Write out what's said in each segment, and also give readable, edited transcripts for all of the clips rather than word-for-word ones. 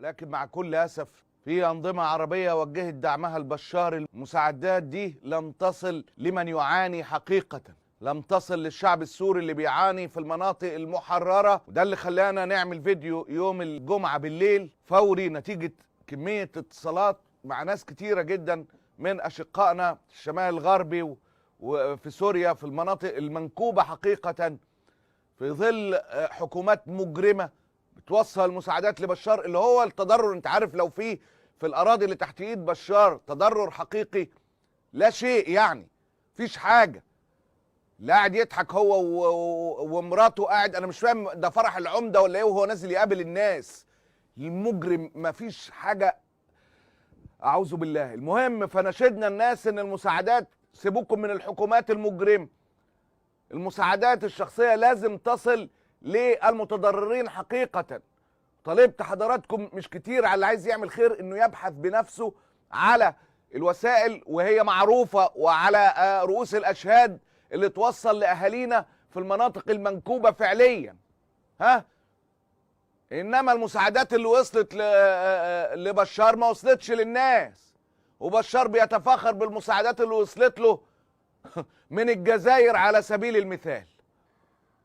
ولكن مع كل أسف في أنظمة عربية وجهت دعمها لبشار. المساعدات دي لم تصل لمن يعاني حقيقة، لم تصل للشعب السوري اللي بيعاني في المناطق المحررة. وده اللي خلانا نعمل فيديو يوم الجمعة بالليل فوري نتيجة كمية اتصالات مع ناس كتيرة جدا من أشقائنا في الشمال الغربي وفي سوريا في المناطق المنكوبة حقيقة في ظل حكومات مجرمة بتوصل المساعدات لبشار، اللي هو التضرر. انت عارف لو في الأراضي اللي تحت ايد بشار تضرر حقيقي، لا شيء يعني، مفيش حاجة. لا قاعد يضحك هو ومراته، قاعد انا مش فاهم ده فرح العمدة ولا ايه وهو نازل يقابل الناس. المجرم مفيش حاجة، اعوذ بالله. المهم فنشدنا الناس ان المساعدات، سيبوكم من الحكومات المجرمة، المساعدات الشخصية لازم تصل للمتضررين حقيقة. طالبت حضراتكم مش كتير على اللي عايز يعمل خير انه يبحث بنفسه على الوسائل وهي معروفة وعلى رؤوس الاشهاد اللي توصل لاهالينا في المناطق المنكوبة فعليا. انما المساعدات اللي وصلت لبشار ما وصلتش للناس، وبشار بيتفاخر بالمساعدات اللي وصلت له من الجزائر على سبيل المثال.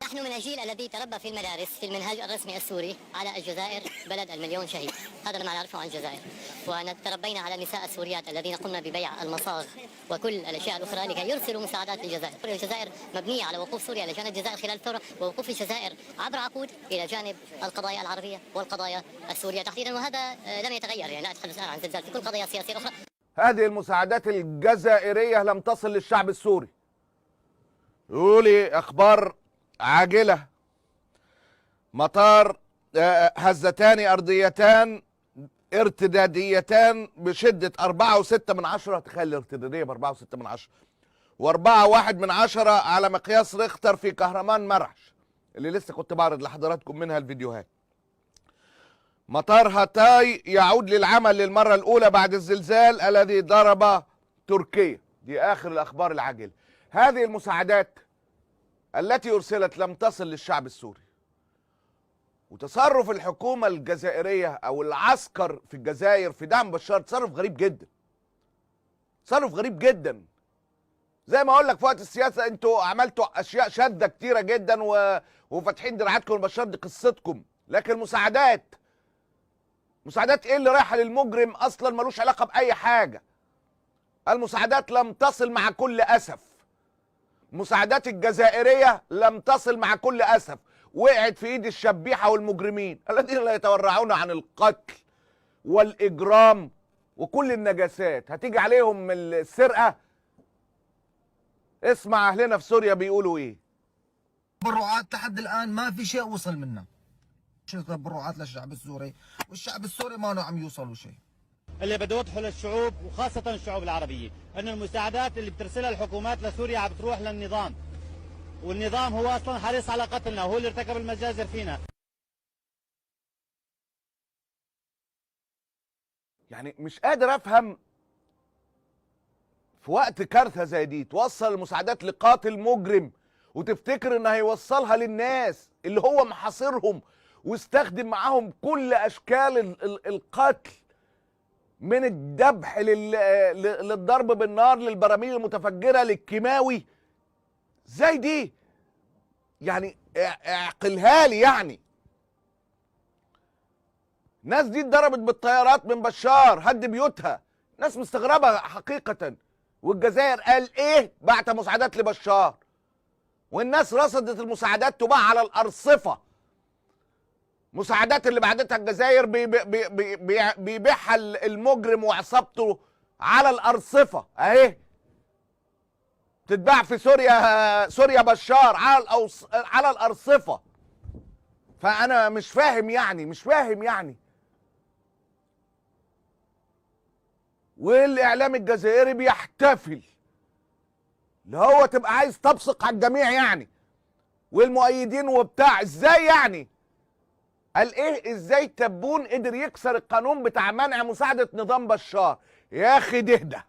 نحن من الجيل الذي تربى في المدارس في المنهاج الرسمي السوري على الجزائر بلد المليون شهيد، هذا ما نعرفه عن الجزائر. وتربينا على النساء السوريات الذين قمنا ببيع المصاغ وكل الاشياء الاخرى لكي يرسلوا مساعدات للجزائر. الجزائر مبنيه على وقوف سوريا الى جانب الجزائر خلال الثوره، ووقوف الجزائر عبر عقود الى جانب القضايا العربيه والقضايا السوريه تحديدا، وهذا لم يتغير. يعني لا اتحدث الان عن زلزال، في كل قضيه سياسيه اخرى. هذه المساعدات الجزائريه لم تصل للشعب السوري. يقولي اخبار عاجلة: مطار هزتان أرضيتان ارتداديتان بشدة 4.6، تخيل الارتدادية ب4.6، و4.1 على مقياس ريختر في كهرمان مرعش اللي لسه كنت بعرض لحضراتكم منها الفيديوهات. مطار هاتاي يعود للعمل للمرة الأولى بعد الزلزال الذي ضرب تركيا. دي آخر الأخبار العاجلة. هذه المساعدات التي أرسلت لم تصل للشعب السوري. وتصرف الحكومة الجزائرية أو العسكر في الجزائر في دعم بشار تصرف غريب جدا، تصرف غريب جدا. زي ما أقول لك في وقت السياسة أنتوا عملتوا أشياء شاذة كتيرة جدا وفاتحين دراعاتكم لبشار، دي قصتكم. لكن مساعدات إيه اللي رايحة للمجرم أصلا ملوش علاقة بأي حاجة. المساعدات لم تصل مع كل أسف. المساعدات الجزائرية لم تصل مع كل أسف، وقعت في ايد الشبيحة والمجرمين الذين لا يتورعون عن القتل والإجرام وكل النجاسات. هتيجي عليهم السرقة. اسمع أهلنا في سوريا بيقولوا ايه. تبرعات لحد الآن ما في شيء وصل منا. شو تبرعات للشعب السوري، والشعب السوري ما عم يوصلوا شيء. اللي بده يوضحوا للشعوب وخاصة الشعوب العربية أن المساعدات اللي بترسلها الحكومات لسوريا عم بتروح للنظام، والنظام هو أصلا حريص على قتلنا وهو اللي ارتكب المجازر فينا. يعني مش قادر أفهم في وقت كارثة زي دي توصل المساعدات لقاتل مجرم وتفتكر إن هيوصلها للناس اللي هو محاصرهم واستخدم معاهم كل أشكال القتل، من الذبح للضرب بالنار للبراميل المتفجرة للكيماوي. زي دي يعني اعقلها لي. يعني الناس دي اتضربت بالطيارات من بشار، هد بيوتها، ناس مستغربة حقيقة. والجزائر قال ايه؟ بعت مساعدات لبشار، والناس رصدت المساعدات تباع على الأرصفة. مساعدات اللي بعتها الجزائر بيبيعها المجرم وعصابته على الأرصفة اهي، تتباع في سوريا بشار على الأرصفة. فأنا مش فاهم يعني. والإعلام الجزائري بيحتفل، اللي هو تبقى عايز تبصق على الجميع يعني، والمؤيدين وبتاع. ازاي يعني؟ قال ايه؟ ازاي تبون قدر يكسر القانون بتاع منع مساعدة نظام بشار؟ يا اخي ده